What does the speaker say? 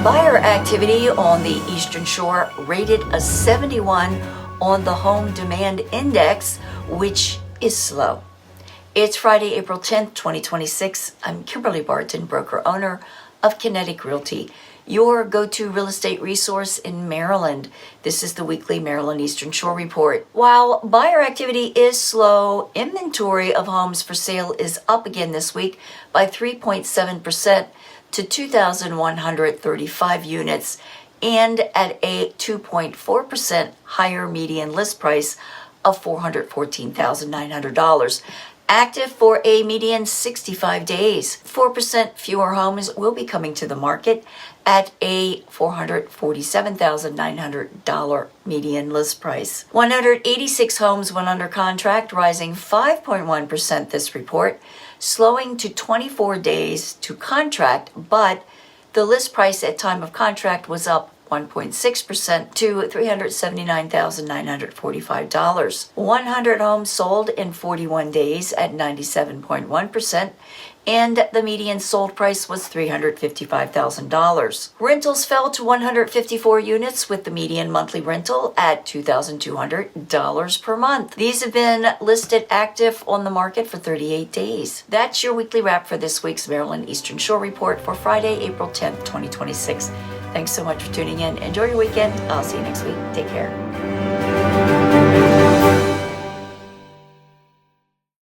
Buyer activity on the Eastern Shore rated a 71 on the Home Demand Index, which is slow. It's Friday, April 10th, 2026. I'm Kimberly Barton, broker-owner of Kinetic Realty, your go-to real estate resource in Maryland. This is the weekly Maryland Eastern Shore Report. While buyer activity is slow, inventory of homes for sale is up again this week by 3.7% to 2,135 units and at a 2.4% higher median list price of $414,900. Active for a median 65 days. 4% fewer homes will be coming to the market at a $447,900 median list price. 186 homes went under contract, rising 5.1% this report, slowing to 24 days to contract, but the list price at time of contract was up 1.6% to $379,945. 100 homes sold in 41 days at 97.1%, and the median sold price was $355,000. Rentals fell to 154 units with the median monthly rental at $2,200 per month. These have been listed active on the market for 38 days. That's your weekly wrap for this week's Maryland Eastern Shore Report for Friday, April 10th, 2026. Thanks so much for tuning in. Enjoy your weekend. I'll see you next week. Take care.